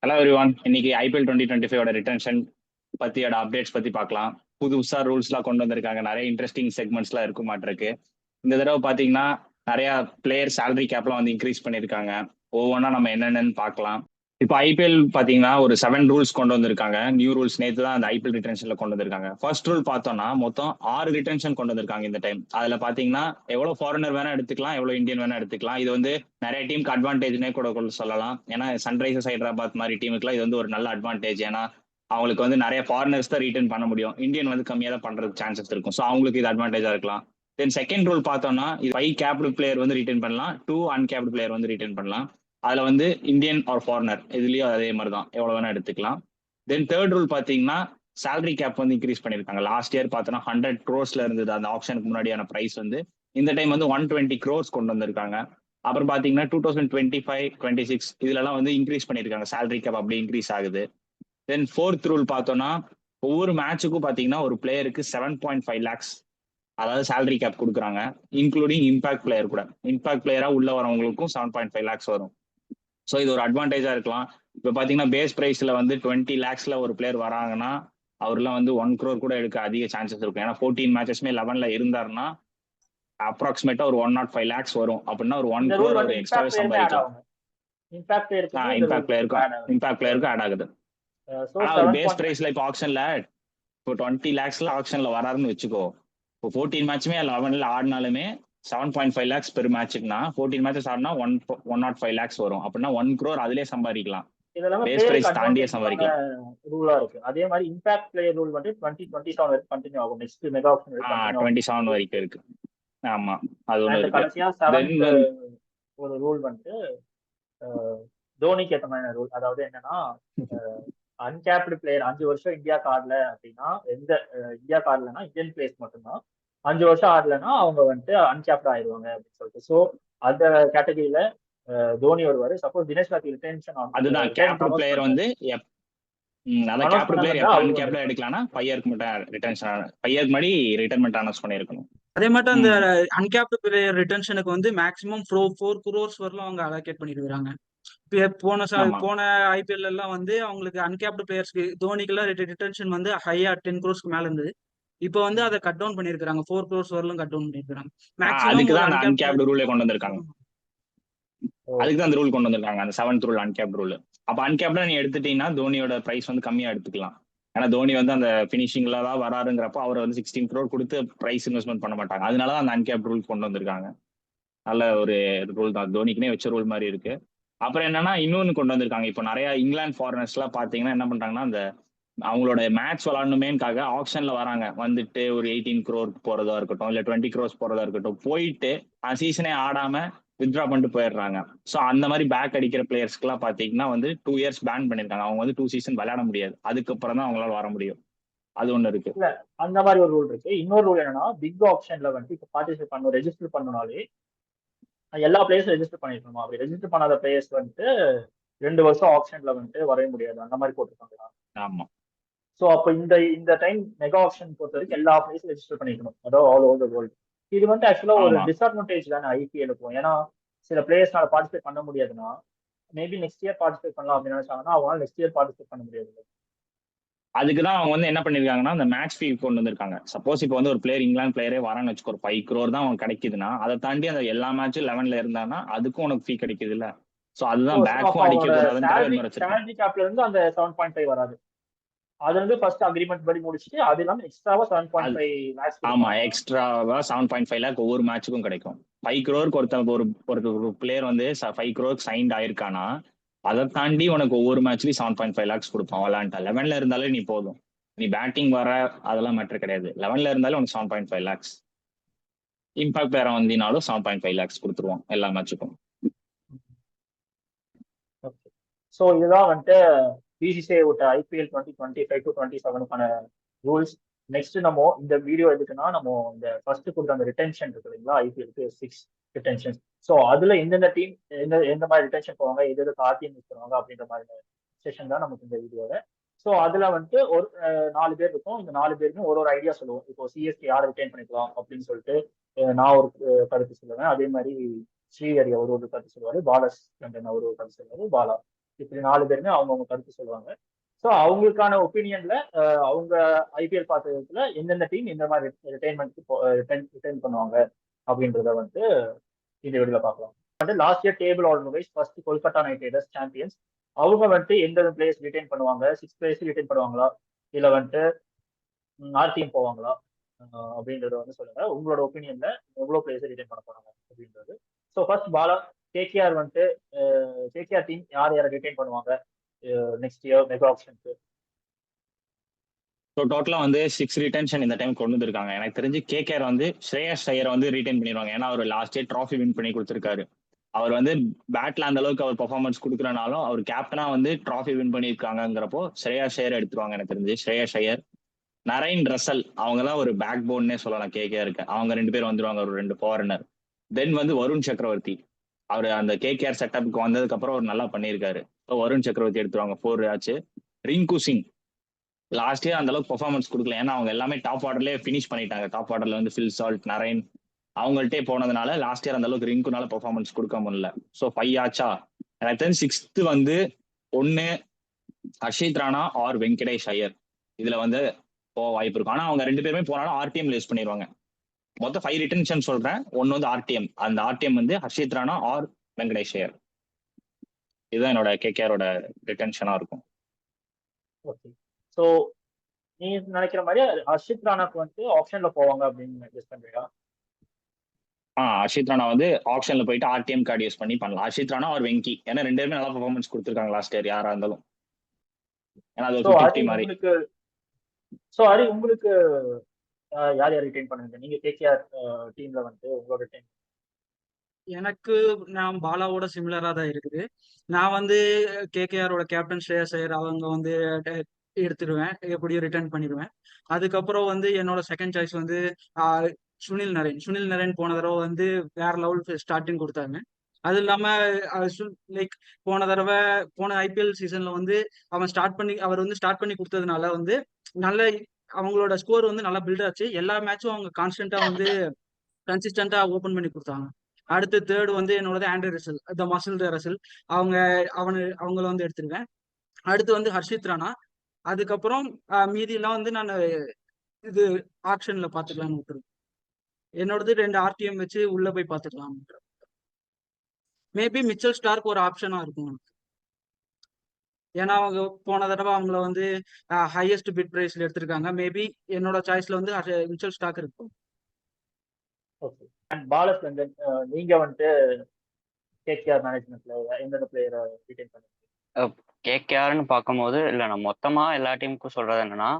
Hello everyone. இன்னைக்கு IPL 2025 retention பத்தியோட updates பத்தி பார்க்கலாம். புதுசா ரூல்ஸ்லாம் கொண்டு வந்திருக்காங்க. நிறைய இன்ட்ரெஸ்டிங் செக்மெண்ட்ஸ்லாம் இருக்க மாட்டிருக்கு. இந்த தடவை பாத்தீங்கன்னா நிறைய பிளேயர் சேலரி கேப்லாம் வந்து இன்க்ரீஸ் பண்ணியிருக்காங்க. ஒவ்வொன்றா நம்ம என்னென்னு பார்க்கலாம். இப்போ ஐபிஎல் பாத்தீங்கன்னா ஒரு 7 ரூல்ஸ் கொண்டு வந்திருக்காங்க. நியூ ரூல்ஸ் நேற்று தான் அந்த ஐபிஎல் ரிட்டன்ஷன்ல கொண்டு வந்திருக்காங்க. ஃபர்ஸ்ட் ரூல் பார்த்தோம்னா மொத்தம் 6 ரிட்டன்ஷன் கொண்டு வந்திருக்காங்க இந்த டைம். அதுல பாத்தீங்கன்னா எவ்வளவு ஃபாரினர் வேணா எடுத்துக்கலாம், எவ்வளவு இந்தியன் வேணா எடுத்துக்கலாம். இது வந்து நிறைய டீமுக்கு அட்வான்டேஜ்னே கூட சொல்லலாம். ஏன்னா சன்ரைசர்ஸ் ஹைதராபாத் மாதிரி டீமுக்குலாம் இது வந்து ஒரு நல்ல அட்வான்டேஜ். ஏன்னா அவங்களுக்கு வந்து நிறைய ஃபாரினர்ஸ் தான் ரிட்டர்ன் பண்ண முடியும். இந்தியன் வந்து கம்மியாக தான் பண்றதுக்கு சான்சஸ் இருக்கும். ஸோ அவங்களுக்கு இது அட்வான்டேஜா இருக்கலாம். தென் செகண்ட் ரூல் பார்த்தோம்னா இது 5 கேப்டு பிளேயர் வந்து ரிட்டர்ன் பண்ணலாம், 2 அன்கேப்டு பிளேயர் வந்து ரிட்டர்ன் பண்ணலாம். அதுல வந்து இந்தியன் ஆர் ஃபாரினர் இதுலயும் அதே மாதிரி தான் எவ்வளவு வேணா எடுத்துக்கலாம். தென் தேர்ட் ரூல் பாத்தீங்கன்னா சேலரி கேப் வந்து இன்க்ரீஸ் பண்ணிருக்காங்க. லாஸ்ட் இயர் பார்த்தோன்னா 100 crores இருந்தது அந்த ஆப்ஷனுக்கு முன்னாடியான பிரைஸ் வந்து. இந்த டைம் வந்து 120 crores கொண்டு வந்திருக்காங்க. அப்புறம் பாத்தீங்கன்னா 2025-26 இதுலலாம் வந்து இன்க்ரீஸ் பண்ணிருக்காங்க. சேலரி கேப் அப்படி இன்க்ரீஸ் ஆகுது. தென் ஃபோர்த் ரூல் பார்த்தோம்னா ஒவ்வொரு மேட்சுக்கும் பாத்தீங்கன்னா ஒரு பிளேயருக்கு 7.5 lakhs அதாவது சேலரி கேப் கொடுக்குறாங்க. இன்க்ளூடிங் இம்பாக்ட் பிளேயர் கூட. இம்பாக்ட் பிளேயரா உள்ள வரவங்களுக்கும் 7.5 lakhs வரும். ஸோ இது ஒரு அட்வான்டேஜா இருக்கலாம். இப்போ பாத்தீங்கன்னா பேஸ் பிரைஸ்ல வந்து 20 lakhsல ஒரு பிளேயர் வராங்கன்னா அவர்லாம் வந்து 1 crore கூட எடுக்க அதிக சான்சஸ் இருக்கும். ஏன்னா 14 மேட்சஸ்மே 11ல இருந்தாருன்னா அப்ராக்சிமேட்டா ஒரு 105 lakhs வரும். அப்படின்னா ஒரு 1 இந்த ரூல் crore வந்து ஒரு இம்பாக்ட் எக்ஸ்ட்ராவே பிளேயருமே ஆட் சம்பாதிக்கலாம். ஆகும். இம்பாக்ட் பிளேயருக்குமே இந்த ரூல் இம்பாக்ட் பிளேயருக்கும் ஆட் ஆகும். இம்பாக்ட் பிளேயருக்கும் ஆட் ஆகுது. ஸோ ஆனா ஒரு பேஸ் 7.5 பிரைஸ்ல இப்போ ஆப்ஷன்ல இப்போ 20 lakhsல ஆப்ஷன்ல வராருன்னு வச்சுக்கோ. இப்போ 14 மேட்சுமே 11ல ஆடினாலுமே 7.5 lakhs பெர் மேட்சுக்குனா 14 மேட்சஸ் ஆடினா 105 lakhs வரும். அப்படின்னா 1 crore அதுலயே சம்பாதிக்கலாம். இதெல்லாமே பேஸ் பிளேயருக்கு பிரைஸ் தாண்டியே அட்வான்டேஜான சம்பாதிக்கலாம். ரூலா இருக்கு. அதே மாதிரி இம்பாக்ட் பிளேயர் ரூல் வந்து 2027 வரைக்கும் கண்டினியூ ஆகும். நெக்ஸ்ட் மெகா ஆப்ஷன் வரைக்கும் கண்டினியூ ஆகும். 27 வரைக்கும் இருக்கு. ஆமா, அது ஒண்ணு அண்ட் இருக்கு. கடைசியா தென் 7th ஒரு ரூல் வந்து தோனிக்கு ஏற்ற மாதிரி ரூல். அதாவது என்னன்னா அன்கேப்டு பிளேயர் 5 வருஷம் இந்தியா ஆடல அப்படின்னா, எந்த இந்தியா ஆடலன்னா இந்தியன் பிளேயர்ஸ் மட்டும்தான். 5 வருஷம் ஆடலன்னா அவங்க வந்துட்டு அன்கேப்ட் ஆயிடுவாங்க அப்படின்னு சொல்லிட்டு. ஸோ அந்த கேட்டகரியில தோனி வருவாரு. சப்போஸ் தினேஷ் கார்த்திக் அதுதான் ரிட்டையர்மெண்ட் கேப்டு அனௌன்ஸ் பிளேயர் பண்றாரு. வந்து அதான் அனௌன்ஸ் கேப்டு பிளேயர் பண்ணாங்கன்னா எப்ப அவரு அன்கேப்டா வந்திருப்பாரு. எடுக்கலாம்னா 5 இயர்க்கு மட்டும் ரிட்டர்ன்ஷன் 5 இயர்க்கு முன்னாடி ரிட்டைர்மெண்ட் அனௌன்ஸ் பண்ணிருக்கணும். அதே மட்டும் அந்த அன்கேப்டு பிளேயர் ரிட்டன்ஷனுக்கு வந்து மேக்ஸிமம் 4 crores வரலாம் அவங்க அலோகேட் பண்ணிருக்காங்க. போன ஐபிஎல் எல்லாம் வந்து அவங்களுக்கு அன்கேப்டு பிளேயர்ஸ்க்கு தோனிக்கெல்லாம் ரிட்டன்ஷன் வந்து ஹையா 10 crores மேல இருந்தது. இப்போ வந்து அதை கட் டவுன் பண்ணிருக்காங்க. 4 crores வரலும் கட் டவுன் பண்ணிருக்காங்க. மேக்ஸிமம் அதுக்குதான் ஒரு அந்த அன்கேப்டு ரூலே கொண்டு வந்திருக்காங்க. ஓ, அதுக்கு தான் அந்த ரூல் கொண்டு வந்திருக்காங்க, அந்த 7th ரூல் அன்கேப்ட் ரூல். அப்ப அன்கேப்டா நீ எடுத்துட்டீங்கன்னா தோனியோட பிரைஸ் வந்து கம்மியா எடுத்துக்கலாம். ஏன்னா தோனி வந்து அந்த பினிஷிங்ல தான் வராருங்கிறப்ப அவரை வந்து 16 crore கொடுத்து பிரைஸ் இன்வெஸ்ட்மெண்ட் பண்ண மாட்டாங்க. அதனாலதான் அந்த அன்கேப்ட் ரூல் கொண்டு வந்திருக்காங்க. நல்ல ஒரு ரூல் தான், தோனிக்குனே வச்ச ரூல் மாதிரி இருக்கு. அப்புறம் என்னன்னா இன்னொன்னு கொண்டு வந்திருக்காங்க. இப்போ நிறைய இங்கிலாந்து ஃபாரினர்ஸ் எல்லாம் பாத்தீங்கன்னா என்ன பண்றாங்கன்னா, அந்த அவங்களோட மேட்ச் விளாடணுமேக்காக ஆப்ஷன்ல வராங்க. வந்துட்டு ஒரு 18 crore போறதா இருக்கட்டும், இல்ல 20 crores போறதா இருக்கட்டும், போயிட்டு சீசனே ஆடாம வித்ட்ரா பண்ணிட்டு போயிடுறாங்க. ஸோ அந்த மாதிரி பேக் அடிக்கிற பிளேயர்ஸ்க்கு எல்லாம் பாத்தீங்கன்னா வந்து 2 years பேன் பண்ணிருக்காங்க. அவங்க வந்து 2 season விளையாட முடியாது. அதுக்கப்புறம் தான் அவங்களால வர முடியும். அது ஒண்ணு இருக்கு. இல்ல அந்த மாதிரி ஒரு ரூல் இருக்கு. இன்னொரு ரூல் என்னன்னா, பிக் ஆப்ஷன்ல வந்து இப்போ பார்ட்டிசிபேட் பண்ணணும், ரெஜிஸ்டர் பண்ணனாலே எல்லா பிளேயர்ஸும் ரெஜிஸ்டர் பண்ணிருக்கணும். அப்படி ரெஜிஸ்டர் பண்ணாத பிளேயர்ஸ் வந்துட்டு 2 வருஷம் ஆப்ஷன்ல வந்துட்டு வரவே முடியாது. அந்த மாதிரி போட்டிருக்காங்க. ஆமா, ஸோ அப்போ இந்த இந்த டைம் மெகா ஆப்ஷன் பொறுத்த வரைக்கும் எல்லா பிளேயர்ஸும் ரெஜிஸ்டர் பண்ணிக்கணும். அதாவது ஆல் ஓவர் த வேர்ல்டு. இது வந்து ஆக்சுவலா ஒரு ஆமா. டிஸ்அட்வான்டேஜ் தானே ஐபிஎலுக்கும். ஏன்னா சில பிளேயர்ஸ்னால பார்ட்டிசிபேட் பண்ண முடியாதுன்னா, மேபி நெக்ஸ்ட் இயர் பார்ட்டிசிபேட் பண்ணலாம் அப்படின்னு நினைச்சாங்கன்னா அவங்களால நெக்ஸ்ட் இயர் பார்ட்டிசிபேட் பண்ண முடியாது. அதுக்குதான் அவங்க வந்து என்ன பண்ணிருக்காங்கன்னா, அந்த மேட்ச் ஃபீ கொண்டு வந்திருக்காங்க. சப்போஸ் இப்போ வந்து ஒரு பிளேயர் இங்கிலாந்து பிளேயரே வரான்னு வச்சுக்கோ, ஒரு 5 crore தான் அவன் கிடைக்குதுன்னா, அதை தாண்டி அந்த எல்லா மேட்சும் 11ல இருந்தானா அதுக்கும் உனக்கு ஃபீ கிடைக்குது இல்ல. சோ அதுதான் பேக்கும் அடிக்க கூடாதுன்ற சேலரி கேப்ல இருந்து அந்த 7.5 வராது. அது வந்து ஃபர்ஸ்ட் அக்ரிமெண்ட் படி முடிச்சுட்டு அது இல்லாம எக்ஸ்ட்ராவா 7.5 லேக்ஸ். ஆமா, எக்ஸ்ட்ராவா 7.5 lakh ஒவ்வொரு மேட்சுக்கும் கிடைக்கும். 5 crore ஒரு பிளேயர் வந்து 5 crore சைன்ட் ஆயிருக்கானா, அதை தாண்டி உனக்கு ஒவ்வொரு மேட்ச்லயும் 7.5 lakhs கொடுப்பான் விளாண்டா. 11ல இருந்தாலே நீ போதும். நீ பேட்டிங் வர அதெல்லாம் மேட்டர் கிடையாது. 11ல இருந்தாலும் உனக்கு 7.5 lakhs. இம்பாக்ட் பேர வந்தினாலும் 7.5 lakhs கொடுத்துருவோம் எல்லா மேட்சுக்கும். ஸோ இதுதான் வந்துட்டு பிசிசிஐ விட்ட ஐபிஎல் 2025-27க்கான ரூல்ஸ். நெக்ஸ்ட் நம்ம இந்த வீடியோ எதுக்குன்னா, நம்ம இந்த ஃபர்ஸ்ட் கொடுத்த அந்த ரிட்டென்ஷன் இருக்கு இல்லைங்களா, ஐபிஎலுக்கு 6 ரிட்டென்ஷன். ஸோ அதுல எந்தெந்த டீம் எந்த மாதிரி ரிட்டென்ஷன் போவாங்க, எது ஆர்டிஎம் யூஸ் பண்ணுவாங்க அப்படின்ற மாதிரி செஷன் தான் நமக்கு இந்த வீடியோல. ஸோ அதுல வந்துட்டு ஒரு 4 பேர் இருக்கும். இந்த 4 பேருக்கும் ஒரு ஐடியா சொல்லுவோம். இப்போ சிஎஸ்கே யாரை ரிட்டைன் பண்ணிக்கலாம் அப்படின்னு சொல்லிட்டு நான் ஒரு கருத்து சொல்லுவேன். அதே மாதிரி ஸ்ரீஹரி அவர் ஒரு கருத்து சொல்லுவாரு, பாலஸ் அவர் ஒரு கருத்து சொல்லுவாரு, பாலா. இப்படி 4 பேருமே அவங்கவுங்க கருத்து சொல்லுவாங்க. ஸோ அவங்களுக்கான ஒப்பீனியன்ல அவங்க ஐபிஎல் பார்த்ததுல எந்தெந்த டீம் இந்த மாதிரி ரிட்டைன் பண்ணுவாங்க அப்படின்றத வந்து இந்த வீடியோல பார்க்கலாம். வந்து last year table order wise first Kolkata Knight Riders champions. அவங்க வந்துட்டு எந்தெந்த பிளேயர்ஸ் ரிட்டைன் பண்ணுவாங்க, 6 பிளேயர்ஸ் ரிட்டைன் பண்ணுவாங்களா, இல்ல வந்துட்டு ஆர்டிஎம் போவாங்களா அப்படின்றத வந்து சொல்லுங்க. உங்களோட ஒப்பீனியன்ல எவ்வளவு பிளேயர்ஸ் ரிட்டைன் பண்ண போறாங்க அப்படின்றது. ஸோ ஃபர்ஸ்ட் பாலா, கேகேஆர் வந்துட்டு கேகேஆர் டீம் யார் யாரை ரிட்டைன் பண்ணுவாங்க நெக்ஸ்ட் இயர் மெகா ஆப்ஷனுக்கு? ஸோ டோட்டலாக வந்து 6 ரிட்டன்ஷன் இந்த டைம் கொண்டு வந்திருக்காங்க. எனக்கு தெரிஞ்சு கேகேஆர் வந்து ஸ்ரேயஸ் ஐயரை வந்து ரிட்டைன் பண்ணிடுவாங்க. ஏன்னா அவர் லாஸ்ட் இயர் ட்ராஃபி வின் பண்ணி கொடுத்துருக்காரு. அவர் வந்து பேட்ல அந்த அளவுக்கு அவர் பெர்ஃபார்மன்ஸ் கொடுக்குறனாலும் அவர் கேப்டனா வந்து ட்ராஃபி வின் பண்ணியிருக்காங்கிறப்போ ஸ்ரேயஸ் ஐயர் எடுத்துருவாங்க. எனக்கு தெரிஞ்சு ஸ்ரேயஸ் ஐயர், நரைன் ரசல், அவங்க தான் ஒரு பேக் போன்னே சொல்லலாம் கேகேஆருக்கு. அவங்க 2 பேர் வந்துருவாங்க, ஒரு 2 ஃபாரினர். தென் வந்து வருண் சக்கரவர்த்தி, அவர் அந்த கேகேஆர் செட்டப்புக்கு வந்ததுக்கு அப்புறம் அவர் நல்லா பண்ணியிருக்காரு. ஸோ வருண் சக்கரவர்த்தி எடுத்துருவாங்க 4 ஆச்சு. ரிங்கு சிங் லாஸ்ட் இயர் அந்த அளவுக்கு பெர்ஃபார்மன்ஸ் கொடுக்கல. ஏன்னா அவங்க எல்லாமே டாப் ஆர்டர்லேயே ஃபினிஷ் பண்ணிட்டாங்க. டாப் ஆர்டர்ல வந்து ஃபில் சால்ட், நரைன் அவங்கள்ட்டே போனதுனால லாஸ்ட் இயர் அந்த அளவுக்கு ரிங்குனால பெர்ஃபார்மன்ஸ் கொடுக்க முடியல. ஸோ 5 ஆச்சா. எனக்கு தெரிஞ்சு 6th வந்து ஒன்னு ஹர்ஷித் ராணா ஆர் வெங்கடேஷ் ஐயர், இதுல வந்து போக வாய்ப்பு இருக்கும். ஆனா அவங்க 2 பேருமே போனாலும் ஆர்டிஎம் லேஸ் பண்ணிடுவாங்க. மொத்தம் 5 ரிட்டன்ஷன் சொல்றேன். ஒன்னு வந்து ஆர்டிஎம், அந்த ஆர்டிஎம் வந்து ஹர்ஷித் ராணா ஆர் வெங்கடேஷ் ஐயர். இதுதான் என்னோட கேகேஆரோட ரிட்டன்ஷனா இருக்கும். ஓகே. ஸோ நீ நினைக்கிற மாதிரி ஹர்ஷித் ராணாக்கு வந்து ஆப்ஷன்ல போவாங்க அப்படின்னு கெஸ் பண்றியா? ஹர்ஷித் ராணா வந்து ஆப்ஷன்ல போயிட்டு ஆர்டிஎம் கார்டு யூஸ் பண்ணி பண்ணலாம். ஹர்ஷித் ராணா ஒரு வெங்கி, ஏன்னா 2 பேருமே நல்லா பெர்ஃபார்மன்ஸ் கொடுத்துருக்காங்க லாஸ்ட் இயர் யாரா இருந்தாலும். ஏன்னா அது ஸோ 50-50 மாதிரி. உங்களுக்கு யார் யார் ரிட்டைன் பண்ணுங்க? நீங்க கேகேஆர் டீம்ல வந்து உங்களோட ரிட்டைன்? எனக்கு நான் பாலாவோட சிமிலரா தான் இருக்குது. நான் வந்து கேகேஆரோட கேப்டன் ஸ்ரேயஸ் ஐயர் அவங்க வந்து எடுத்துருவேன், எப்படியும் ரிட்டர்ன் பண்ணிடுவேன். அதுக்கப்புறம் வந்து என்னோட செகண்ட் சாய்ஸ் வந்து சுனில் நரேன் போன தடவை வந்து வேற லெவல் ஸ்டார்டிங் கொடுத்தாங்க. அது இல்லாம லைக் போன ஐபிஎல் சீசன்ல வந்து அவர் வந்து ஸ்டார்ட் பண்ணி கொடுத்ததுனால வந்து நல்ல அவங்களோட ஸ்கோர் வந்து நல்லா பில்ட் ஆச்சு. எல்லா மேட்சும் அவங்க கான்ஸ்டன்டா வந்து கன்சிஸ்டன்டா ஓபன் பண்ணி கொடுத்தாங்க. அடுத்து தேர்ட் வந்து என்னோட ஆண்ட்ரே ரசல், த மசில் ரசல், அவங்கள வந்து எடுத்துருவேன். அடுத்து வந்து ஹர்ஷித் ராணா. அதுக்கப்புறம் மீதி எல்லாம் வந்து நான் இது ஆப்ஷன்ல பாத்துக்கலாம்னு விட்டுருவேன். என்னோடது 2 ஆர்டிஎம் வச்சு உள்ள போய் பாத்துக்கலாம். மேபி மிச்சல் ஸ்டார்க் ஒரு ஆப்ஷனா இருக்கும். ஏன்னா அவங்க போன தடவை அவங்கள வந்து ஹையஸ்ட் பிட் பிரைஸ்ல எடுத்திருக்காங்க. மேபி என்னோட சாய்ஸ்ல வந்து மிச்சல் ஸ்டார்க் இருக்கும். ஓகே. அண்ட் பாலச்சந்திரன், நீங்க வந்துட்டு கேகேஆர் மேனேஜ்மெண்ட்ல எந்தெந்த பிளேயரை ரிட்டைன் பண்ணுவீங்க? கேகேஆர்னு பார்க்கும்போது இல்லை, நான் மொத்தமாக எல்லா டீமுக்கும் சொல்றது என்னன்னா,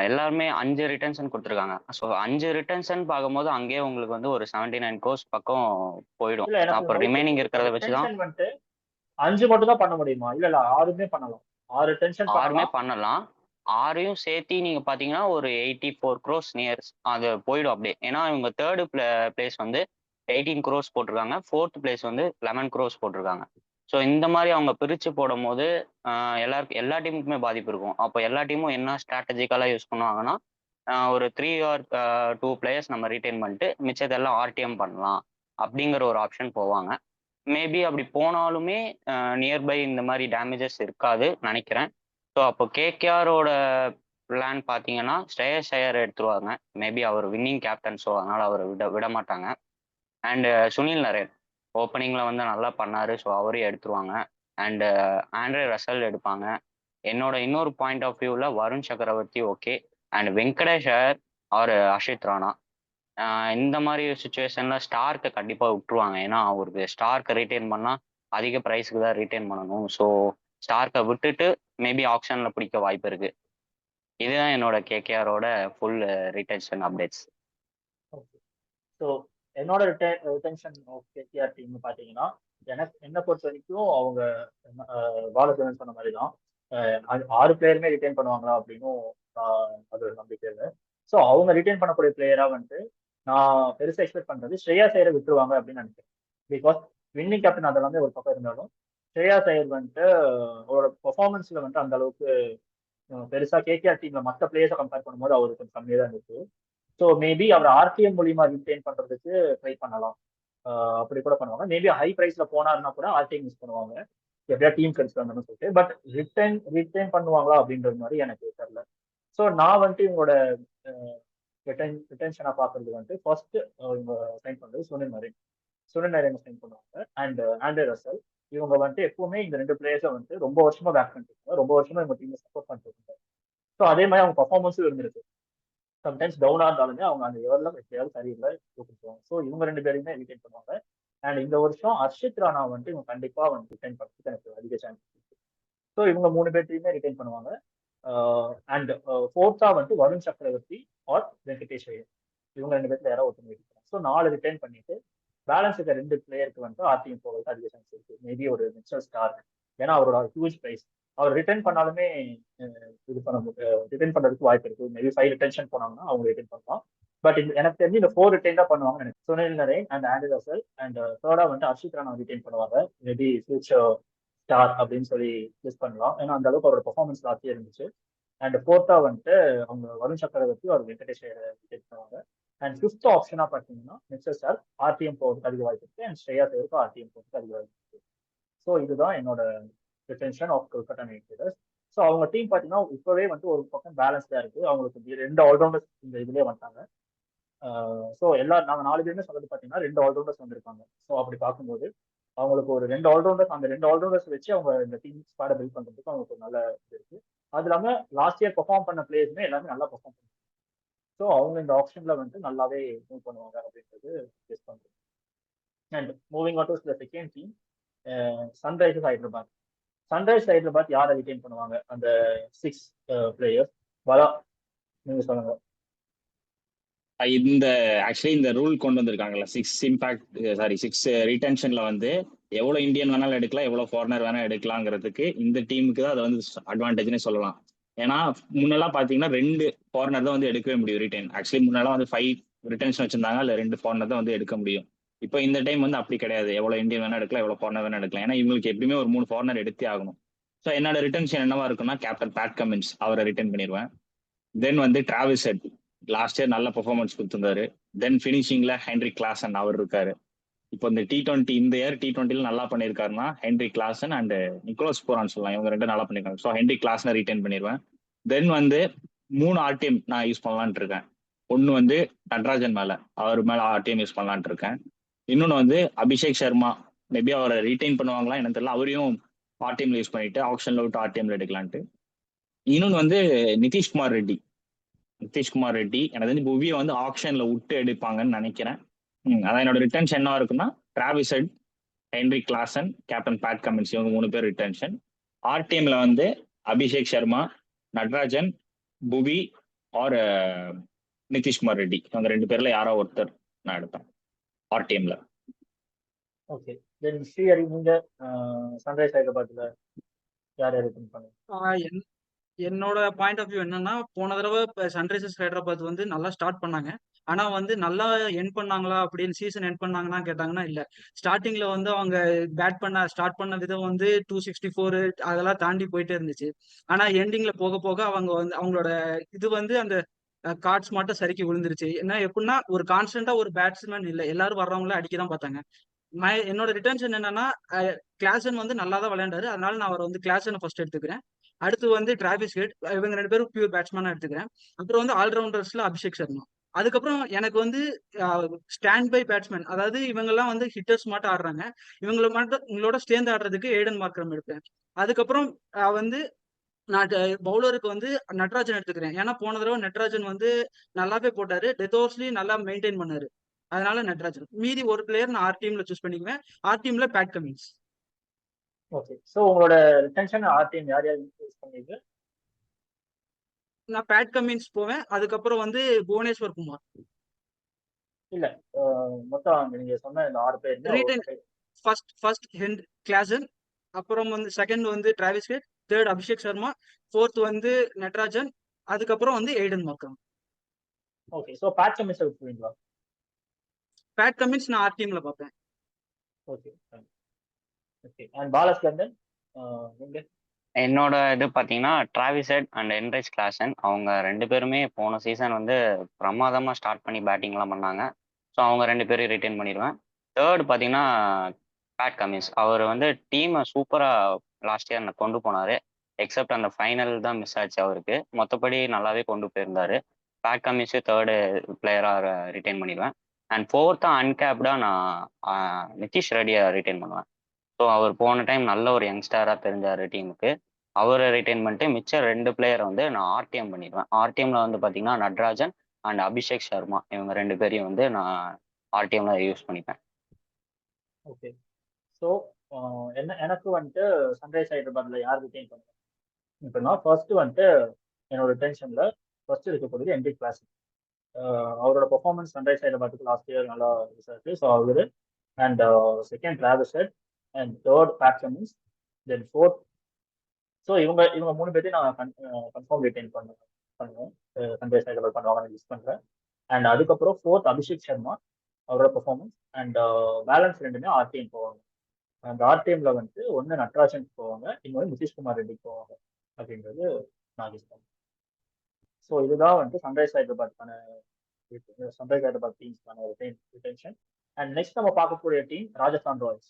எல்லாருமே 5 ரிட்டன்ஷன் கொடுத்துருக்காங்க. ஸோ 5 ரிட்டன்ஷன் பார்க்கும்போது அங்கேயே உங்களுக்கு வந்து ஒரு 79 கோர்ஸ் பக்கம் போயிடும். அப்புறம் ரிமைனிங் இருக்கிறத வச்சுதான் வந்துட்டு 5 மட்டும் தான் பண்ண முடியுமா? இல்ல 6மே பண்ணலாம். 6 ரிட்டன்ஷன் 6மே பண்ணலாம். 6ஐயும் சேர்த்து நீங்க பாத்தீங்கன்னா ஒரு 84 crores நியர்ஸ் அது போயிடும் அப்படியே. ஏன்னா இவங்க தேர்டு பிளேஸ் வந்து 18 crores போட்டிருக்காங்க, 4th பிளேஸ் வந்து 11 crores போட்டிருக்காங்க. ஸோ இந்த மாதிரி அவங்க பிரிச்சு போடும் போது எல்லா டீமுக்குமே பாதிப்பு இருக்கும். அப்போ எல்லா டீமும் என்ன ஸ்ட்ராட்டஜிக்கலாக யூஸ் பண்ணுவாங்கன்னா, ஒரு 3 or 2 பிளேயர்ஸ் நம்ம ரீட்டைன் பண்ணிட்டு மிச்சத்தெல்லாம் ஆர்டிஎம் பண்ணலாம் அப்படிங்கிற ஒரு ஆப்ஷன் போவாங்க. மேபி அப்படி போனாலுமே நியர்பை இந்த மாதிரி டேமேஜஸ் இருக்காது நினைக்கிறேன். ஸோ அப்போ கேகேஆரோட பிளான் பார்த்தீங்கன்னா ஸ்ரேயஸ் ஐயர் எடுத்துருவாங்க. மேபி அவர் வின்னிங் கேப்டன், ஸோ அதனால் அவர் விட மாட்டாங்க. அண்டு சுனில் நரேன் ஓப்பனிங்கில் வந்து நல்லா பண்ணார், ஸோ அவரையும் எடுத்துருவாங்க. அண்டு ஆண்ட்ரே ரசல் எடுப்பாங்க. என்னோட இன்னொரு பாயிண்ட் ஆஃப் வியூவில் வருண் சக்கரவர்த்தி ஓகே, அண்ட் வெங்கடேஷ் ஐயர் அவர் ஹர்ஷித் ராணா. இந்த மாதிரி சுச்சுவேஷனில் ஸ்டார்க்கை கண்டிப்பாக விட்டுருவாங்க. ஏன்னா அவருக்கு ஸ்டார்க்கை ரீட்டைன் பண்ணால் அதிக ப்ரைஸுக்கு தான் ரீட்டைன் பண்ணணும். ஸோ ஸ்டார்க்கை விட்டுட்டு மேபி ஆப்ஷனில் பிடிக்க வாய்ப்பு இருக்குது. இதுதான் என்னோட கேகேஆரோட full retention updates. Okay. So என்னோட ரிட்டன்ஷன் ஆஃப் கேகேஆர் டீம் பார்த்தீங்கன்னா, என்னை பொறுத்த வரைக்கும் அவங்க பாலச்சந்திரன் சொன்ன மாதிரி தான் 6 பிளேயருமே ரிட்டைன் பண்ணுவாங்களா அப்படின்னும் அது ஒரு நம்பிக்கை இல்லை. ஸோ அவங்க ரிட்டைன் பண்ணக்கூடிய பிளேயரா வந்துட்டு நான் பெருசாக எக்ஸ்பெக்ட் பண்றது ஸ்ரேயாஸ் ஐயரை விட்டுருவாங்க அப்படின்னு நினைக்கிறேன். பிகாஸ் வின்னிங் கேப்டன் அதெல்லாமே ஒரு பக்கம் இருந்தாலும் ஸ்ரேயாஸ் ஐயர் வந்துட்டு அவரோட பெர்ஃபார்மன்ஸ்ல வந்துட்டு அந்த அளவுக்கு பெருசா கேகேஆர் டீம்ல மற்ற பிளேயர்ஸை கம்பேர் பண்ணும்போது அவருக்கு கொஞ்சம் கம்மியாக தான் இருக்கு. ஸோ மேபி அவர் ஆர்டிஎம் மூலியமா ரிட்டைன் பண்றதுக்கு ட்ரை பண்ணலாம். அப்படி கூட பண்ணுவாங்க. மேபி ஹை பிரைஸ்ல போனாருன்னா கூட ஆர்டிஎம் யூஸ் பண்ணுவாங்க. எப்படியா டீம் கிடைச்சிருந்தாங்கன்னு சொல்லிட்டு. பட் ரிட்டைன் பண்ணுவாங்களா அப்படின்றது மாதிரி எனக்கு தெரியல. ஸோ நான் வந்துட்டு இவங்களோட ரிட்டென்ஷனை பார்க்கறது வந்துட்டு ஃபர்ஸ்ட் இவங்க சைன் பண்றது சுனில் நரேன் சைன் பண்ணுவாங்க. And Andre Russell. இவங்க வந்துட்டு எப்பவுமே இந்த 2 பிளேயர்ஸை வந்துட்டு ரொம்ப வருஷமா பேக் பண்ணிருக்காங்க, ரொம்ப வருஷமா இவங்க டீமை சப்போர்ட் பண்ணிட்டு இருக்காங்க. ஸோ அதே மாதிரி அவங்க பர்ஃபார்மன்ஸும் இருந்திருக்கு. சம்டைம்ஸ் டவுனா இருந்தாலுமே அவங்க அந்த எவரில் எப்படியாவது சரியில்லை கொடுத்துருவாங்க. ஸோ இவங்க 2 பேரையுமே ரிட்டைன் பண்ணுவாங்க. அண்ட் இந்த வருஷம் ஹர்ஷித் ராணா வந்துட்டு இவங்க கண்டிப்பா வந்து ரிட்டைன் பண்ணுறதுக்கு எனக்கு அதிக சான்ஸ் இருக்கு. ஸோ இவங்க 3 பேர்த்தையுமே ரிட்டைன் பண்ணுவாங்க. அண்ட் ஃபோர்த்தா வந்து வருண் சக்கரவர்த்தி ஆர் வெங்கடேஷ் ஐயர். இவங்க 2 பேர்த்துல யாராவது ஒருத்தர் ரிட்டைன். ஸோ 4 ரிட்டைன் பண்ணிட்டு பேலன்ஸ் இருக்க 2 பிளேயருக்கு வந்து ஆர்டிஎம் போகிறதுக்கு அதிக சான்ஸ் இருக்கு. மேபி ஒரு மிச்சல் ஸ்டார், ஏன்னா அவரோட ஹியூஜ் பிரைஸ். அவர் ரிட்டர்ன் பண்ணாலுமே இது பண்ண ரிட்டர்ன் பண்றதுக்கு வாய்ப்பு இருக்கு. மேபி 5 ரிட்டன்ஷன் போனாங்கன்னா அவங்க ரிட்டர்ன் பண்ணலாம். பட் எனக்கு தெரிஞ்சு இந்த 4 ரிட்டைன் தான் பண்ணுவாங்க எனக்கு. Sunil Narine and Andre Russell and தேர்டா வந்து ஹர்ஷித் ராணா ரிட்டைன் பண்ணுவாங்க. மேபி ஃபியூச்சர் ஸ்டார் அப்படின்னு சொல்லி யூஸ் பண்ணலாம், ஏன்னா அந்த அளவுக்கு அவரோட பெர்ஃபார்மன்ஸ் லாஸ்டே இருந்துச்சு. அண்ட் ஃபோர்த்தா வந்துட்டு அவங்க வருண் சக்கரவர்த்தி ஒரு வெங்கடேஷ் ரிட்டைன் பண்ணுவாங்க. அண்ட் ஃபிஃப்த் ஆப்ஷனா பார்த்தீங்கன்னா மிச்சர் ஸ்டார் ஆர்டிஎம் போகிறதுக்கு அதிக வாய்ப்பு இருக்கு. அண்ட் ஸ்ரேயா சேருக்கு ஆர்டிஎம் போகிறதுக்கு அதிக வாய்ப்பு இருக்கு. ஸோ இதுதான் என்னோட retention of Kolkata Knight Riders. So அவங்க டீம் பார்த்தீங்கன்னா இப்போவே வந்து ஒரு பக்கம் பேலன்ஸ்டாக இருக்கு. அவங்களுக்கு 2 ஆல்ரவுண்டர்ஸ் இந்த இதுலேயே வந்துட்டாங்க. ஸோ நாங்கள் 4 பேருமே சொல்றது பார்த்தீங்கன்னா 2 ஆல்ரவுண்டர்ஸ் வந்திருக்காங்க. ஸோ அப்படி பார்க்கும்போது அவங்களுக்கு ஒரு 2 ஆல்ரவுண்டர்ஸ், அந்த 2 ஆல்ரவுண்டர்ஸ் வச்சு அவங்க இந்த டீம் ஸ்குவாடை பில்ட் பண்ணுறதுக்கு அவங்களுக்கு ஒரு நல்ல இது இருக்கு. அது இல்லாமல் லாஸ்ட் இயர் பெர்ஃபார்ம் பண்ண பிளேயர்ஸுமே எல்லாமே நல்லா பெர்ஃபார்ம் பண்ணுவாங்க. ஸோ அவங்க இந்த ஆப்ஷன்ல வந்துட்டு நல்லாவே மூவ் பண்ணுவாங்க அப்படின்றது கெஸ் பண்ணுறேன். And moving on to the second team, Sunrisers Hyderabad. Sunrisers Hyderabad யாரை ரிட்டைன் பண்ணுவாங்க? அந்த 6 பிளேயர்ஸ். பாலா, நீங்க சொல்லுங்க. இந்த ஆக்சுவலி இந்த ரூல் கொண்டு வந்திருக்காங்கல்ல, 6 ரிட்டென்ஷன்ல வந்து எவ்வளவு இந்தியன் வேணாலும் எடுக்கலாம், எவ்வளவு ஃபாரினர் வேணாலும் எடுக்கலாங்கிறதுக்கு இந்த டீமுக்கு தான் அது வந்து அட்வான்டேஜ்னே சொல்லலாம். ஏன்னா முன்னெல்லாம் பாத்தீங்கன்னா 2 ஃபாரினர் தான் வந்து எடுக்கவே முடியும் ரிட்டைன். ஆக்சுவலி முன்னெல்லாம் வந்து 5 ரிட்டன்ஷன் வச்சிருந்தாங்க, இல்ல 2 ஃபாரினர் தான் வந்து எடுக்க முடியும். இப்போ இந்த டைம் வந்து அப்படி கிடையாது, எவ்வளவு இந்தியன் வேணா எடுக்கலாம், எவ்வளவு ஃபாரினர் வேணா எடுக்கலாம். ஏன்னா இவங்களுக்கு எப்படியுமே ஒரு 3 ஃபாரினர் எடுத்தே ஆகணும். ஸோ என்னோட ரிட்டன்ஷன் என்னவா இருக்குன்னா, கேப்டன் பேட் கமின்ஸ் அவரை ரிட்டைன் பண்ணிடுவேன். தென் வந்து டிராவிஸ் ஹெட், லாஸ்ட் இயர் நல்ல பெர்ஃபார்மன்ஸ் கொடுத்திருந்தாரு. தென் ஃபினிஷிங்ல ஹென்ரி கிளாசன் அவர் இருக்காரு. இப்போ இந்த T20 இந்த இயர் T20ல நல்லா பண்ணியிருக்காருன்னா Heinrich Klaasen and Nicholas Pooran சொல்லலாம். இவங்க 2 நல்லா பண்ணிருக்காங்க. ஸோ ஹென்ரி கிளாசனை ரிட்டைன் பண்ணிடுவேன். தென் வந்து 3 ஆர்டிஎம் நான் யூஸ் பண்ணலான்ட்டு இருக்கேன். ஒன்று வந்து நட்ராஜன் மேல, அவர் மேல ஆர்டிஎம் யூஸ் பண்ணலான்ட்டு இருக்கேன். இன்னொன்று வந்து அபிஷேக் சர்மா, மேபி அவரை ரிட்டைன் பண்ணுவாங்களா எனக்கு தெரியல, அவரையும் ஆர்டிஎம்ல யூஸ் பண்ணிட்டு ஆப்ஷன்ல விட்டு ஆர்டிஎம்ல எடுக்கலான்ட்டு. இன்னொன்று வந்து நிதிஷ்குமார் ரெட்டி எனக்கு வந்து புவியை வந்து ஆப்ஷன்ல விட்டு எடுப்பாங்கன்னு நினைக்கிறேன். அதான் என்னோட ரிட்டன்ஷன் என்ன இருக்குன்னா, Travis head, Henry Klaasen, captain Pat Cummins, இவங்க 3 பேர் ரிட்டன்ஷன். ஆர்டிஎம்ல வந்து அபிஷேக் சர்மா, நட்ராஜன், புவி ஆர் நிதிஷ்குமார் ரெட்டி, இவங்க 2 பேர்ல யாரோ ஒருத்தர் நான் எடுப்பேன் ஆர்டிஎம்ல. ஓகே, தென் ஸ்ரீஹரி, நீங்க சன்ரைஸ் ஹைதராபாத்ல யார் ரிட்டைன் பண்ணுங்க? என்னோட பாயிண்ட் ஆஃப் வியூ என்னன்னா, போன தடவை சன்ரைசர்ஸ் ஹைதராபாத் வந்து நல்லா ஸ்டார்ட் பண்ணாங்க. ஆனா வந்து நல்லா என் பண்ணாங்களா அப்படின்னு சீசன் என் பண்ணாங்கன்னா கேட்டாங்கன்னா இல்ல. ஸ்டார்டிங்ல வந்து அவங்க ஸ்டார்ட் பண்ண விதம் வந்து 264 அதெல்லாம் தாண்டி போயிட்டே இருந்துச்சு. ஆனா எண்டிங்ல போக போக அவங்க வந்து அவங்களோட இது வந்து அந்த கார்ட்ஸ் மட்டும் சரிக்கி விழுந்துருச்சு. ஏன்னா எப்படின்னா ஒரு கான்ஸ்டன்டா ஒரு பேட்ஸ்மேன் இல்லை, எல்லாரும் வர்றவங்கள அடிக்கதான் பார்த்தாங்க. என்னோட ரிட்டன்ஷன் என்னன்னா, கிளாசன் வந்து நல்லா தான் விளையாண்டாரு, அதனால நான் அவரை வந்து கிளாசனை ஃபர்ஸ்ட் எடுத்துக்கிறேன். அடுத்து வந்து டிராவிஸ் ஹெட், இவங்க 2 பேரும் பியூர் பேட்ஸ்மேனா எடுத்துக்கிறேன். அப்புறம் வந்து ஆல்ரவுண்டர்ஸ்ல அபிஷேக் சர்மா. அதுக்கப்புறம் எனக்கு வந்து ஸ்டாண்ட் பை பேட்ஸ்மேன், அதாவது இவங்க எல்லாம் வந்து ஹிட்டர்ஸ் மட்டும் ஆடுறாங்க, இவங்களோட சேர்ந்து ஆடுறதுக்கு ஏடன் மார்க்ரம் எடுப்பேன். அதுக்கப்புறம் வந்து நான் பவுலருக்கு வந்து நட்ராஜன் எடுத்துக்கிறேன். ஏன்னா போன தடவை நட்ராஜன் வந்து நல்லாவே போட்டாரு, டெத் ஓவர்ஸ்லயும் நல்லா மெயின்டைன் பண்ணாரு, அதனால நட்ராஜன். மீதி ஒரு பிளேயர் நான் ஆர்டிஎம்ல சூஸ் பண்ணிக்குவேன். ஆர்டிஎம்ல பேட் கமின்ஸ். ஓகே, சோ உங்களோட ரிட்டன்ஷன் ஆர்டிஎம் யார் யூஸ் பண்ணீங்க? நான் பேட் கமின்ஸ் போவேன். அதுக்கப்புறம் வந்து புவனேஸ்வர் குமார். இல்ல, மொத்தம் நீங்க சொன்ன இந்த 6 பேர் ரிட்டைன் ஃபர்ஸ்ட் கிளாசன், அப்புறம் வந்து செகண்ட் வந்து Travis Head, third Abhishek Sharma, fourth வந்து நட்ராஜன், அதுக்கப்புறம் வந்து Aiden Markram. Okay, so Pat Cummins எடுத்துவீங்களா? பேட் கமின்ஸ் நான் ஆர்டிஎம்ல பார்ப்பேன். ஓகே ஓகே, அண்ட் பாலஸ்கந்தன் நீங்க? என்னோட இது பார்த்தீங்கன்னா Travis head and Heinrich Klaasen, அவங்க 2 பேருமே போன சீசன் வந்து பிரமாதமாக ஸ்டார்ட் பண்ணி பேட்டிங்லாம் பண்ணாங்க. ஸோ அவங்க 2 பேரும் ரிட்டைன் பண்ணிடுவேன். தேர்ட் பார்த்தீங்கன்னா பேட் கமின்ஸ் அவர் வந்து டீமை சூப்பராக லாஸ்ட் இயர் கொண்டு போனார். எக்ஸப்ட் அந்த ஃபைனல் தான் மிஸ் ஆச்சு அவருக்கு. மற்றபடி நல்லாவே கொண்டு போயிருந்தாரு. பேட் கமின்ஸு தேர்டு பிளேயராக ரிட்டைன் பண்ணிடுவேன். அண்ட் ஃபோர்த்தாக அன்கேப்டாக நான் நிதிஷ் ரெட்டியை ரிட்டைன் பண்ணுவேன். ஸோ அவர் போன டைம் நல்ல ஒரு யங்ஸ்டராக தெரிஞ்சார் டீமுக்கு. அவரை ரிட்டைன் பண்ணிட்டு மிச்சம் 2 பிளேயரை வந்து நான் ஆர்டிஎம் பண்ணிடுவேன். ஆர்டிஎம்ல வந்து பார்த்தீங்கன்னா நட்ராஜன் அண்ட் அபிஷேக் சர்மா, இவங்க 2 பேரையும் வந்து நான் ஆர்டிஎம்ல யூஸ் பண்ணிப்பேன். ஓகே. ஸோ எனக்கு வந்துட்டு சன்ரைஸ் ஹைதராபாத்ல யார் ரிட்டைன் பண்ணுவேன் இப்போ நான் ஃபர்ஸ்ட் வந்துட்டு என்னோட ரிட்டென்ஷன்ல ஃபர்ஸ்ட் இருக்கக்கூடியது என்ரிக் கிளாசிக். அவரோட பெர்ஃபார்மன்ஸ் சன்ரைஸ் ஹைதராபாத்துக்கு லாஸ்ட் இயர் நல்லா இருந்துச்சு. ஸோ அவரு and second Travis head and third Pat Cummins then fourth. So இவங்க 3 பேர்த்தையும் நான் கன்ஃபார்ம் ரிட்டைன் பண்ணுவேன். சன்ரைஸ் ஹைதராபாத் பண்ணுவாங்கன்னு யூஸ் பண்ணுறேன். அண்ட் அதுக்கப்புறம் ஃபோர்த் அபிஷேக் சர்மா, அவரோட பெர்ஃபார்மன்ஸ். அண்ட் பேலன்ஸ் 2மே ஆர்டிஎம் போவாங்க. அந்த ஆர்டிஎம்ல வந்துட்டு ஒன்று நட்ராஜன் போவாங்க, இன்னொன்று நிதிஷ்குமார் ரெட்டிக்கு போவாங்க அப்படின்றது நான் யூஸ் பண்ணுவேன். ஸோ இதுதான் வந்துட்டு சன்ரைஸ் ஹைதராபாத் டீம்ஸ்க்கான ரிட்டென்ஷன். அண்ட் நெக்ஸ்ட் நம்ம பார்க்கக்கூடிய team Rajasthan Royals.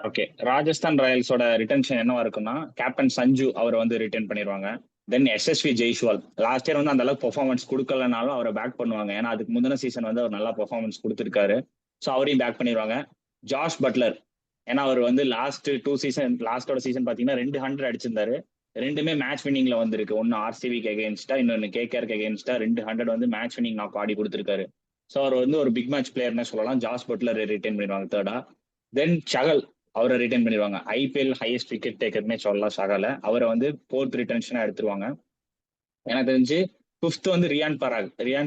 Okay, Rajasthan ராயல்ஸோட ரிட்டென்ஷன் என்னவா இருக்குன்னா, கேப்டன் சஞ்சு அவரை வந்து ரிட்டைன் பண்ணிடுவாங்க. Then SSV Jaiswal last year வந்து அந்த அளவுக்கு பெர்ஃபார்மன்ஸ் கொடுக்கலனாலும் அவரை பேக் பண்ணுவாங்க. ஏன்னா அதுக்கு முந்தின சீசன் வந்து அவர் நல்லா பெர்ஃபார்மன்ஸ் கொடுத்துருக்காரு. ஸோ அவரையும் பேக் பண்ணிடுவாங்க. ஜாஷ் பட்லர், ஏன்னா அவர் வந்து லாஸ்டோட சீசன் பார்த்தீங்கன்னா 200 அடிச்சிருந்தாரு. 2மே மேட்ச் வின்னிங்ல வந்திருக்கு. ஒன்று ஆர்சிபிக்கு அகேன்ஸ்டா, இன்னொன்று கேகேஆருக்கு அகேன்ஸ்டா 200 வந்து மேட்ச் வின்னிங் நாக் ஆடி கொடுத்துருக்காரு. ஸோ அவர் வந்து ஒரு பிக் மேட்ச் பிளேயர்னே சொல்லலாம். ஜாஷ் பட்லர் ரிட்டைன் பண்ணிடுவாங்க தேர்டா. தென் சகல் அவரை ரிட்டைன் பண்ணிடுவாங்க. ஐபிஎல் ஹையஸ்ட் விக்கெட் டேக்கர்னே சொல்லலாம் சகல. அவரை வந்து 4th ரிட்டென்ஷனா எடுத்துருவாங்க. எனக்கு தெரிஞ்சு 5th வந்து ரியான்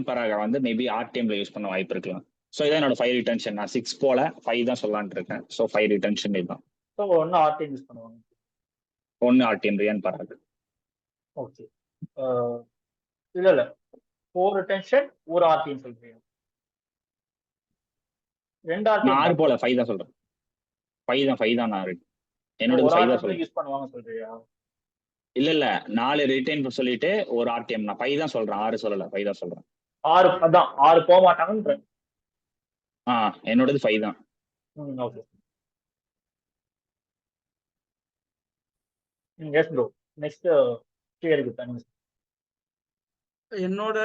பராக வந்து மேபி ஆர்டிஎம்ல யூஸ் பண்ண வாய்ப்பு இருக்கலாம். ஸோ இதான் என்னோட 5 ரிட்டென்ஷன். நான் 6 போல 5 தான் சொல்லலான் இருக்கேன். ஸோ 5 ரிட்டென்ஷன் இதுதான். ஸோ ஒன்று ஆர்டிஎம் யூஸ் பண்ணுவாங்க, ஒன்று ஆர்டிஎம் ரியான் பராக். ஓகே. இல்ல 4 ரிட்டென்ஷன் ஒரு ஆர்டிஎம் சொல்றீங்க. 2 நான் 6 ஆர்டிஎம் போல 5 தான் சொல்றேன். 5 தான் நான் என்னோட ஒரு 5 தான் ஆர்டிஎம் சொல்றேன். யூஸ் பண்ணுவாங்க சொல்றியா? இல்ல 4 ரிட்டைன் சொல்லிட்டு ஒரு ஆர்டிஎம். நான் 5 தான் சொல்றேன், 6 சொல்லல, 5 தான் சொல்றேன். 6 அதான் 6 போக மாட்டாங்கன்றேன். என்னோடது 5 தான். Okay. Yes bro, next clear பண்ணுங்க. என்னோட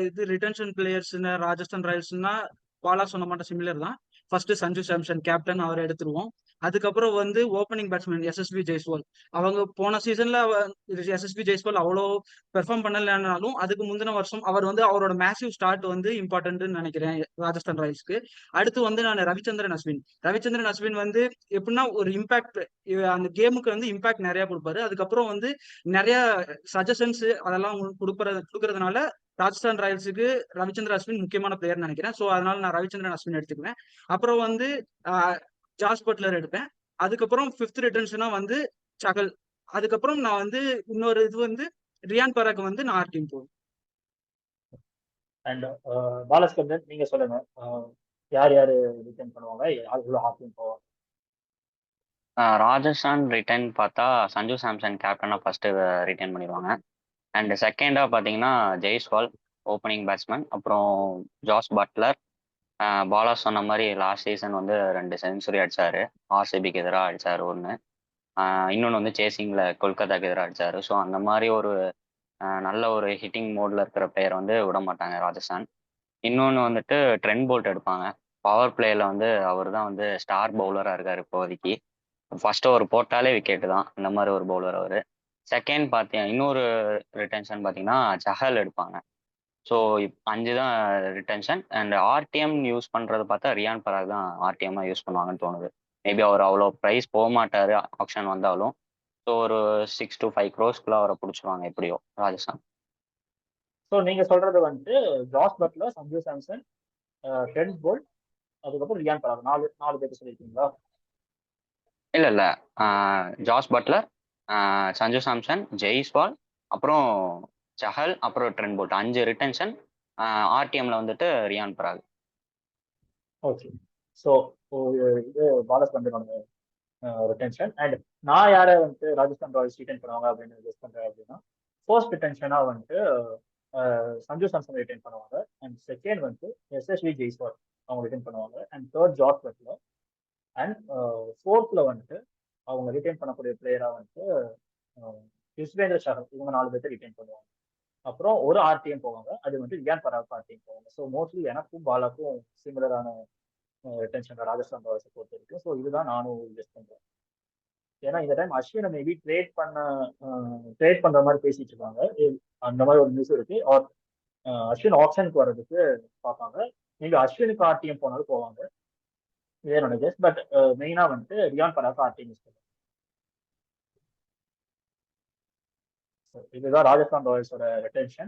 இது ரிட்டென்ஷன் பிளேயர்ஸ்னா ராஜஸ்தான் ராயல்ஸ்னா பாலா சொன்ன மாட்டேன், சிமிலர் தான். ஃபர்ஸ்ட் சஞ்சு சாம்சன் கேப்டன், அவரை எடுத்துருவோம். அதுக்கப்புறம் வந்து ஓப்பனிங் பேட்ஸ்மேன் எஸ்எஸ்பி ஜெய்ஸ்வால். அவங்க போன சீசன்ல எஸ்எஸ்பி ஜெய்ஸ்வால் அவ்வளோ பெர்ஃபார்ம் பண்ணலனாலும் அதுக்கு முந்தின வருஷம் அவர் வந்து அவரோட மேசிவ் ஸ்டார்ட் வந்து இம்பார்ட்டன்ட்னு நினைக்கிறேன் ராஜஸ்தான் ராயல்ஸ்க்கு. அடுத்து வந்து நான் ரவிச்சந்திரன் அஸ்வின் வந்து எப்படின்னா ஒரு இம்பாக்ட், அந்த கேமுக்கு வந்து இம்பாக்ட் நிறைய கொடுப்பாரு. அதுக்கப்புறம் வந்து நிறைய சஜஷன்ஸ் அதெல்லாம் கொடுக்கறதுனால ராஜஸ்தான் ராயல்ஸுக்கு ரவிச்சந்திரன் அஸ்வின் முக்கியமான பிளேயர் நினைக்கிறேன். ஸோ அதனால நான் ரவிச்சந்திரன் அஸ்வின் எடுத்துக்குவேன். அப்புறம் வந்து ஜாஸ் பட்லர் எடுப்பேன். அதுக்கப்புறம் 5th ரிட்டென்ஷனா வந்து சகல். அதுக்கப்புறம் நான் வந்து இன்னொரு இது வந்து ரியான் பராக் வந்து நான் ஆர்டிஎம் போவேன். அண்ட் பாலஸ்கந்தன், நீங்க சொல்லுங்க, யார் ரிட்டைன் பண்ணுவாங்க, யார் ஆர்டிஎம் போவாங்க? ராஜஸ்தான் ரிட்டைன் பார்த்தா சஞ்சு சாம்சன் கேப்டனா ஃபர்ஸ்ட் ரிட்டைன் பண்ணிடுவாங்க. அண்ட் செகண்டா பார்த்தீங்கன்னா ஜெய்ஸ்வால் ஓப்பனிங் பேட்ஸ்மேன். அப்புறம் ஜாஸ் பட்லர், பாலா சொன்ன மாதிரி லாஸ்ட் சீசன் வந்து 2 செஞ்சுரி அடிச்சாரு. ஆர்சிபிக்கு எதிராக அடிச்சாரு ஒன்று, இன்னொன்று வந்து சேசிங்ல கொல்கத்தாக்கு எதிராக அடிச்சாரு. ஸோ அந்த மாதிரி ஒரு நல்ல ஒரு ஹிட்டிங் மோட்ல இருக்கிற பிளேயர் வந்து விட மாட்டாங்க ராஜஸ்தான். இன்னொன்று வந்துட்டு ட்ரெண்ட் போல்ட் எடுப்பாங்க. பவர் பிளேயில் வந்து அவர் தான் வந்து ஸ்டார் பவுலராக இருக்கார் இப்போதைக்கு. ஃபர்ஸ்ட் ஓவர் போட்டாலே விக்கெட்டு தான், அந்த மாதிரி ஒரு பவுலர் அவர். செகண்ட் இன்னொரு ரிட்டென்ஷன் பார்த்தீங்கன்னா சஹல் எடுப்பாங்க. ஸோ 5 தான் ரிட்டென்ஷன். அண்ட் ஆர்டிஎம் யூஸ் பண்ணுறது பார்த்தா ரியான் பராக் தான் ஆர்டிஎம்மாக யூஸ் பண்ணுவாங்கன்னு தோணுது. மேபி அவர் அவ்வளோ ப்ரைஸ் போக மாட்டார் ஆப்ஷன் வந்தாலும். ஸோ ஒரு 6 to 5 crores அவரை பிடிச்சிருவாங்க எப்படியோ ராஜஸ்தான். ஸோ நீங்க சொல்றது வந்துட்டு Jos Buttler, Sanju Samson, Trent Boult, அதுக்கப்புறம் ரியான் பராக், 4 பேர் சொல்லியிருக்கீங்களா? இல்லை ஜாஸ் பட்லர், சஞ்சு சாம்சன், ஜெய்ஸ்வால், அப்புறம் சஹல், அப்புறம் ட்ரெண்ட் போல்ட். 5 ரிட்டென்ஷன். ஆர்டிஎம்ல வந்துட்டு ரியான் பராக். ஓகே. ஸோ இது பாலஸ்கந்தனோட ரிட்டென்ஷன். அண்ட் நான் யாரை வந்துட்டு ராஜஸ்தான் ராயல்ஸ் ரிட்டைன் பண்ணுவாங்க அப்படின்னு கெஸ் பண்றேன் அப்படின்னா, ஃபர்ஸ்ட் ரிட்டென்ஷனா வந்துட்டு சஞ்சு சாம்சன் ரிட்டைன் பண்ணுவாங்க. அண்ட் செகண்ட் வந்துட்டு எஸ்எஸ்வி ஜெய்ஸ்வால். அவங்க ரிட்டைன் பண்ணுவாங்க. And third Jos Buttler. And ஃபோர்த்ல வந்துட்டு அவங்க ரிட்டைன் பண்ணக்கூடிய பிளேயரா வந்துட்டு யுஸ்வேந்திர சஹல், இவங்க 4 பேர்த்த ரிட்டைன் பண்ணுவாங்க. அப்புறம் ஒரு ஆர்டிஎம் போவாங்க, அது வந்து ரியான் பராக் ஆர்டிஎம் போவாங்க. ஸோ மோஸ்ட்லி எனக்கும் பாலாக்கும் சிமிலரான ரிட்டன்ஷன் ராஜஸ்தான் ராயல்ஸை பொறுத்த வரைக்கும். ஸோ இதுதான் நானும் கெஸ் பண்றேன். ஏன்னா இந்த டைம் அஸ்வினை மேபி ட்ரேட் பண்ற மாதிரி பேசிட்டு இருக்காங்க. அந்த மாதிரி ஒரு நியூஸ் இருக்கு. ஆர் அஸ்வின் ஆப்ஷனுக்கு வர்றதுக்கு பார்ப்பாங்க. மேபி அஸ்வினுக்கு ஆர்டிஎம் போனாலும் போவாங்க. இதே என்னோட கெஸ். பட் மெயினா வந்துட்டு ரியான் பராக் ஆர்டிஎம் யூஸ் பண்ணுவாங்க. இதுதான் ராஜஸ்தான் ராயல்ஸோட ரிட்டன்ஷன்.